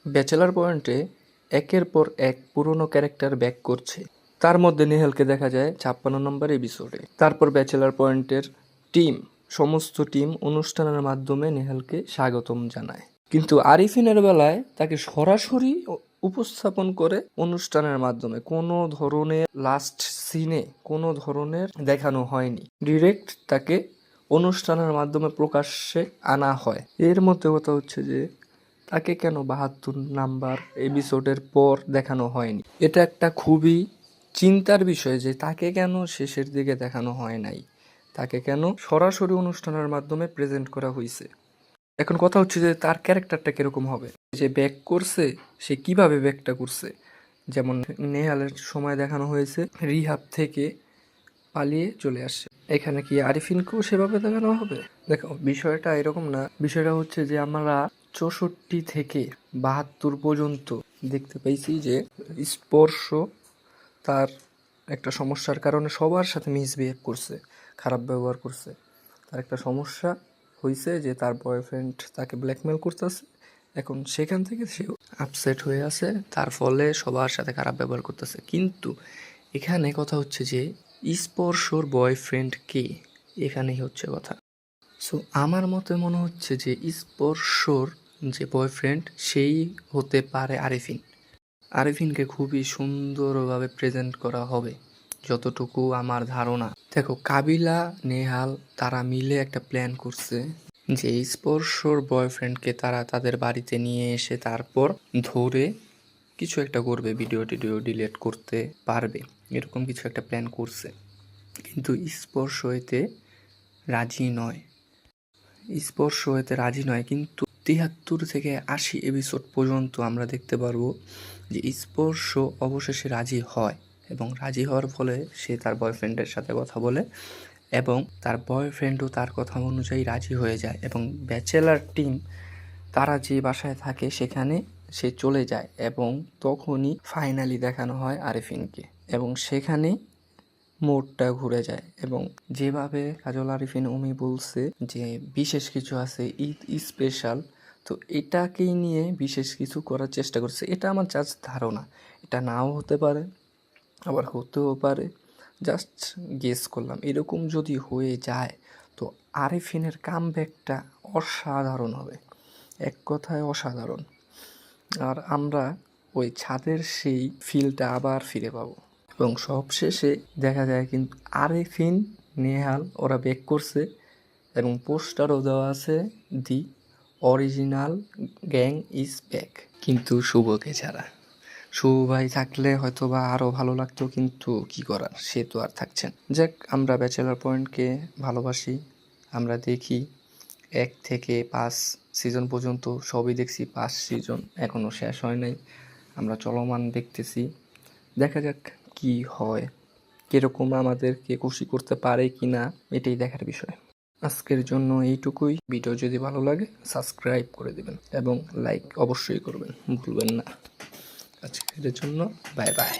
Bachelor পয়েন্টে একের পর এক পুরনো ক্যারেক্টার ব্যাক করছে। তার মধ্যে নেহালকে দেখা যায় 56 নম্বর এপিসোডে। তারপর ব্যাচেলার পয়েন্টের সমস্ত টিম অনুষ্ঠানের মাধ্যমে নেহালকে স্বাগতম জানায়। কিন্তু আরিফিনের বেলায় তাকে সরাসরি উপস্থাপন করে অনুষ্ঠানের মাধ্যমে কোনো ধরনের লাস্ট সিনে কোনো ধরনের দেখানো হয়নি। ডিরেক্ট তাকে অনুষ্ঠানের মাধ্যমে প্রকাশ্যে আনা হয়। এর মধ্যে কথা হচ্ছে যে তাকে কেন 72 নাম্বার এপিসোডের পর দেখানো হয়নি। এটা একটা খুবই চিন্তার বিষয় যে তাকে কেন শেষের দিকে দেখানো হয় নাই, তাকে কেন সরাসরি অনুষ্ঠানের মাধ্যমে প্রেজেন্ট করা হয়েছে। এখন কথা হচ্ছে যে তার ক্যারেক্টারটা কিরকম হবে, যে ব্যাক করছে সে কিভাবে ব্যাকটা করছে। যেমন নেহালের সময় দেখানো হয়েছে রিহাব থেকে পালিয়ে চলে আসছে, এখানে কি আরিফিনকেও সেভাবে দেখানো হবে? দেখো বিষয়টা এরকম না, বিষয়টা হচ্ছে যে আমরা 64 থেকে 72 পর্যন্ত দেখতে পাইছি যে স্পর্শ তার একটা সমস্যার কারণে সবার সাথে মিসবিহেভ করছে, খারাপ ব্যবহার করছে। তার একটা সমস্যা হয়েছে যে তার বয়ফ্রেন্ড তাকে ব্ল্যাকমেল করতেছে, এখন সেখান থেকে সে আপসেট হয়ে আছে, তার ফলে সবার সাথে খারাপ ব্যবহার করতেছে। কিন্তু এখানে কথা হচ্ছে যে স্পর্শর বয়ফ্রেন্ড কে, এখানেই হচ্ছে কথা। সো আমার মতে মনে হচ্ছে যে স্পর্শর যে বয়ফ্রেন্ড সেই হতে পারে আরিফিন। আরিফিনকে খুবই সুন্দরভাবে প্রেজেন্ট করা হবে যতটুকু আমার ধারণা। দেখো কাবিলা নেহাল তারা মিলে একটা প্ল্যান করছে যে স্পর্শর বয়ফ্রেন্ডকে তারা তাদের বাড়িতে নিয়ে এসে তারপর ধরে কিছু একটা করবে, ভিডিও টিডিও ডিলিট করতে পারবে, এরকম কিছু একটা প্ল্যান করছে। কিন্তু স্পর্শ এতে রাজি নয়, কিন্তু 73 থেকে 80 এপিসোড পর্যন্ত আমরা দেখতে পারবো যে স্পর্শ অবশেষে রাজি হয়, এবং রাজি হওয়ার ফলে সে তার বয়ফ্রেন্ডের সাথে কথা বলে এবং তার বয়ফ্রেন্ডও তার কথা অনুযায়ী রাজি হয়ে যায়, এবং ব্যাচেলার টিম তারা যে বাসায় থাকে সেখানে সে চলে যায়, এবং তখনই ফাইনালি দেখানো হয় আরিফিনকে, এবং সেখানে মোড়টা ঘুরে যায়। এবং যেভাবে কাজল আরিফিন উমি বলছে যে বিশেষ কিছু আছে, ঈদ স্পেশাল, তো এটাকেই নিয়ে বিশেষ কিছু করার চেষ্টা করছে। এটা আমার জাস্ট ধারণা, এটা নাও হতে পারে আবার হতেও পারে, জাস্ট গেস করলাম। এরকম যদি হয়ে যায় তো আরিফিনের কামব্যাকটা অসাধারণ হবে, এক কথায় অসাধারণ। আর আমরা ওই ছাদের সেই ফিলটা আবার ফিরে পাবো। এবং সবশেষে দেখা যায় কিন্তু আরিফিন নেহাল ওরা ব্যাক করছে, এবং পোস্টারও দেওয়া আছে দি অরিজিনাল গ্যাং ইজ ব্যাক, কিন্তু শুভকে ছাড়া। শুভ ভাই থাকলে হয়তো বা আরও ভালো লাগতো, কিন্তু কি করার, সে তো আর থাকছেন। যাক, আমরা ব্যাচেলার পয়েন্টকে ভালোবাসি, আমরা দেখি 1 থেকে 5 সিজন পর্যন্ত সবই দেখছি, 5 সিজন এখনও শেষ হয় নাই, আমরা চলমান দেখতেছি। দেখা যাক কি হয়, কীরকম আমাদেরকে খুশি করতে পারে কি না, এটাই দেখার বিষয়। আজকের জন্য এইটুকুই। ভিডিও যদি ভালো লাগে সাবস্ক্রাইব করে দেবেন এবং লাইক অবশ্যই করবেন, ভুলবেন না। আজকের জন্য বাই বাই।